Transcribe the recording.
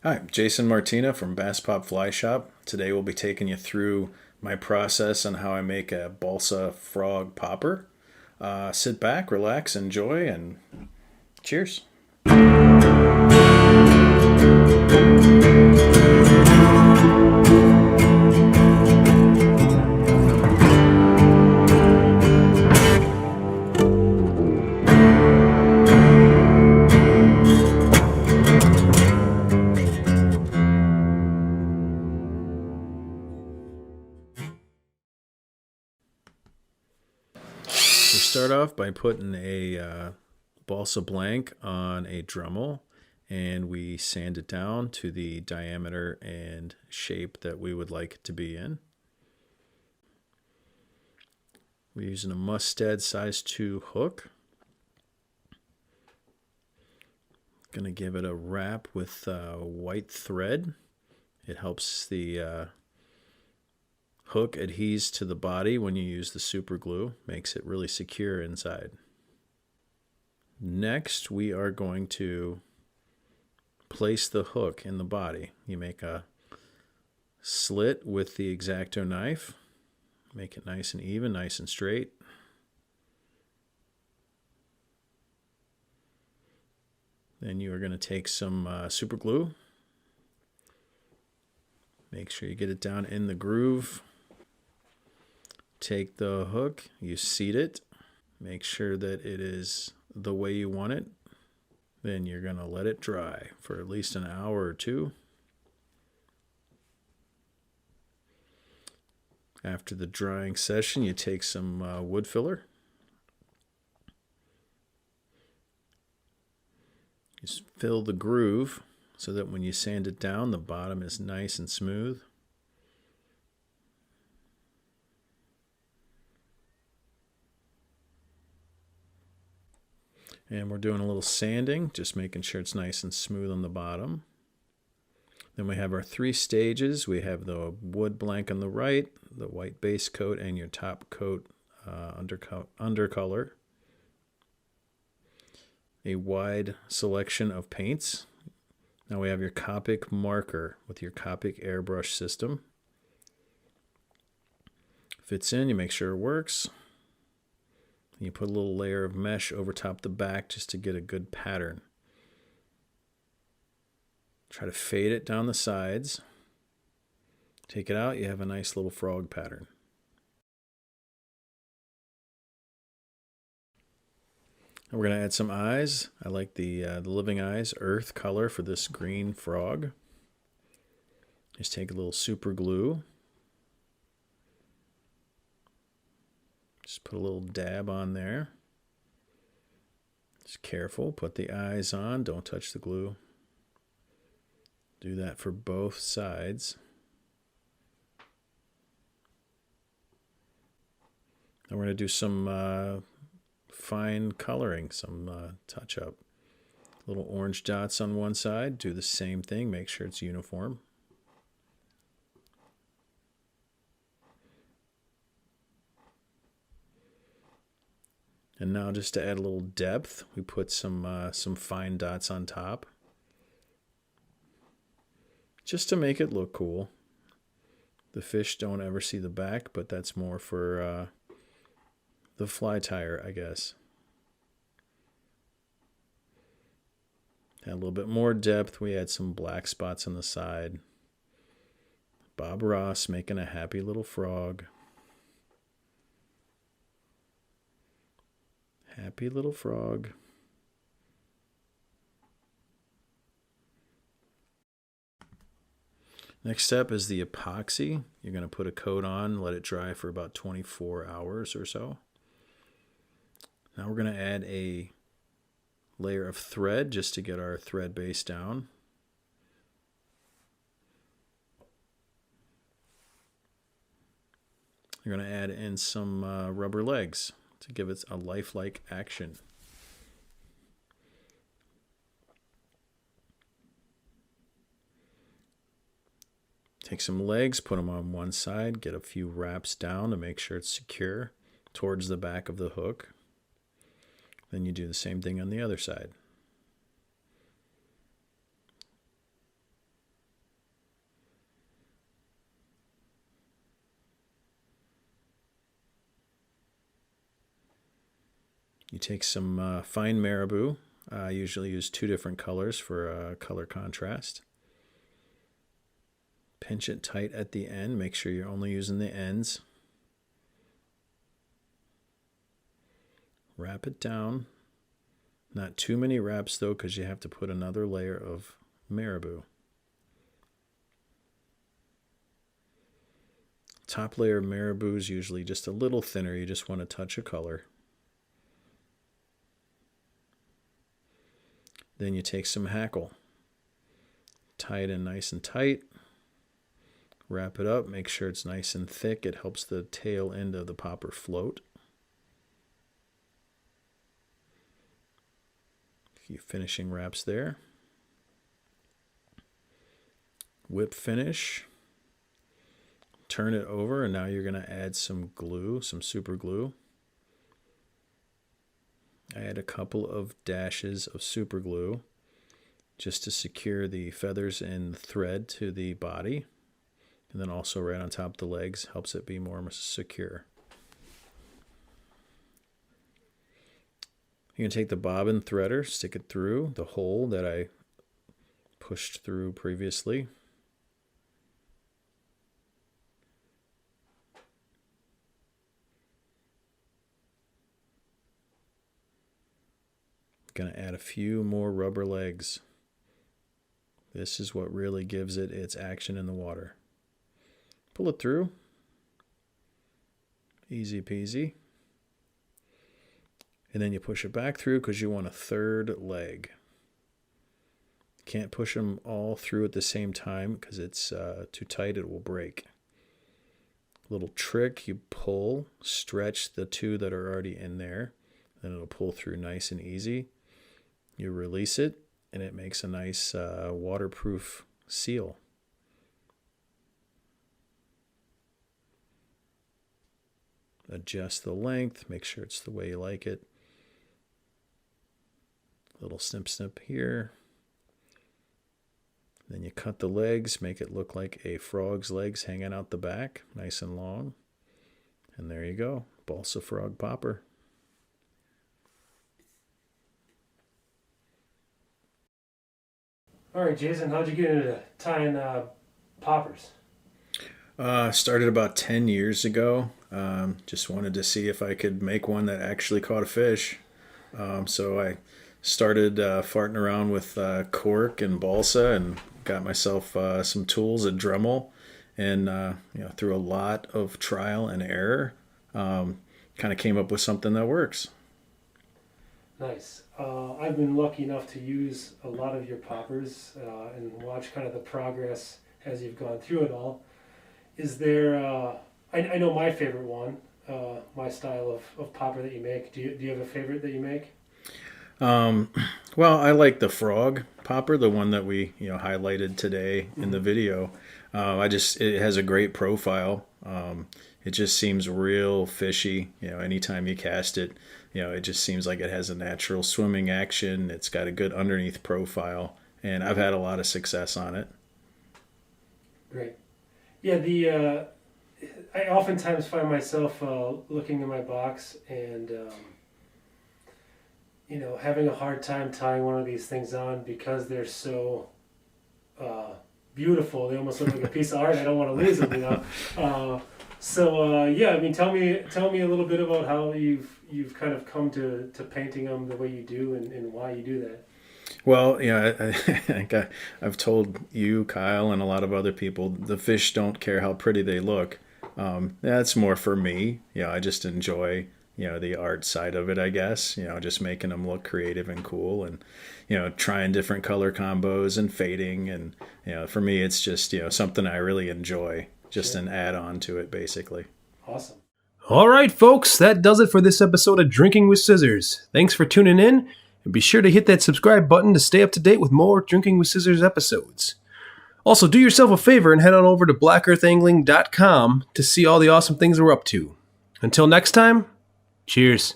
Hi, Jason Martina from Bass Pop Flyshop. Today we'll be taking you through my process on how I make a balsa frog popper. Sit back, relax, enjoy, and cheers. We start off by putting a balsa blank on a Dremel, and we sand it down to the diameter and shape that we would like it to be in. We're using a Mustad size 2 hook. Gonna give it a wrap with white thread. It helps the hook adheres to the body when you use the super glue, makes it really secure inside. Next, we are going to place the hook in the body. You make a slit with the X-Acto knife, make it nice and even, nice and straight. Then you are going to take some super glue. Make sure you get it down in the groove. Take the hook, you seat it, make sure that it is the way you want it. Then you're going to let it dry for at least an hour or two. After the drying session, you take some wood filler. Just fill the groove so that when you sand it down, the bottom is nice and smooth. And we're doing a little sanding, just making sure it's nice and smooth on the bottom. Then we have our 3 stages. We have the wood blank on the right, the white base coat, and your top coat undercolor. A wide selection of paints. Now we have your Copic marker with your Copic airbrush system. Fits in, you make sure it works. You put a little layer of mesh over top the back just to get a good pattern. Try to fade it down the sides. Take it out, you have a nice little frog pattern. And we're going to add some eyes. I like the living eyes, earth color for this green frog. Just take a little super glue. Just put a little dab on there. Just careful, put the eyes on, don't touch the glue. Do that for both sides. Now we're going to do some fine coloring, some touch up. Little orange dots on one side, do the same thing, make sure it's uniform. And now just to add a little depth, we put some fine dots on top. Just to make it look cool. The fish don't ever see the back, but that's more for the fly tire, I guess. Add a little bit more depth. We add some black spots on the side. Bob Ross making a happy little frog. Happy little frog. Next step is the epoxy. You're going to put a coat on, let it dry for about 24 hours or so. Now we're going to add a layer of thread just to get our thread base down. You're going to add in some rubber legs to give it a lifelike action. Take some legs, put them on one side, get a few wraps down to make sure it's secure towards the back of the hook. Then you do the same thing on the other side. You take some fine marabou. I usually use 2 different colors for color contrast. Pinch it tight at the end. Make sure you're only using the ends. Wrap it down. Not too many wraps though, because you have to put another layer of marabou. Top layer of marabou is usually just a little thinner. You just want a touch of color. Then you take some hackle. Tie it in nice and tight. Wrap it up. Make sure it's nice and thick. It helps the tail end of the popper float. A few finishing wraps there. Whip finish. Turn it over, and now you're going to add some glue, some super glue. I add a couple of dashes of super glue just to secure the feathers and thread to the body. And then also right on top of the legs, helps it be more secure. You're going to take the bobbin threader, stick it through the hole that I pushed through previously. Going to add a few more rubber legs. This is what really gives it its action in the water. Pull it through. Easy peasy. And then you push it back through because you want a 3rd leg. Can't push them all through at the same time because it's too tight, it will break. Little trick, you pull, stretch the 2 that are already in there, then it'll pull through nice and easy. You release it, and it makes a nice waterproof seal. Adjust the length, make sure it's the way you like it. Little snip snip here. Then you cut the legs, make it look like a frog's legs hanging out the back, nice and long. And there you go, balsa frog popper. All right, Jason, how'd you get into tying poppers? Started about 10 years ago. Just wanted to see if I could make one that actually caught a fish. So I started farting around with cork and balsa and got myself some tools, a Dremel, and through a lot of trial and error, kind of came up with something that works. Nice. I've been lucky enough to use a lot of your poppers and watch kind of the progress as you've gone through it all. Is there, I know my favorite one, my style of popper that you make. Do you have a favorite that you make? Well, I like the frog popper, the one that we highlighted today in the video. It has a great profile. It just seems real fishy. Anytime you cast it, it just seems like it has a natural swimming action. It's got a good underneath profile, and I've had a lot of success on it. Great. Yeah, I oftentimes find myself looking in my box and having a hard time tying one of these things on because they're so beautiful. They almost look like a piece of art. I don't want to lose them, tell me a little bit about how you've kind of come to painting them the way you do and why you do that. Well, I've told you, Kyle, and a lot of other people, the fish don't care how pretty they look. That's more for me. I just enjoy, the art side of it, I guess. Just making them look creative and cool, and trying different color combos and fading, and for me, it's just something I really enjoy. Just an add-on to it, basically. Awesome. All right, folks, that does it for this episode of Drinking with Scissors. Thanks for tuning in, and be sure to hit that subscribe button to stay up to date with more Drinking with Scissors episodes. Also, do yourself a favor and head on over to blackearthangling.com to see all the awesome things we're up to. Until next time, cheers.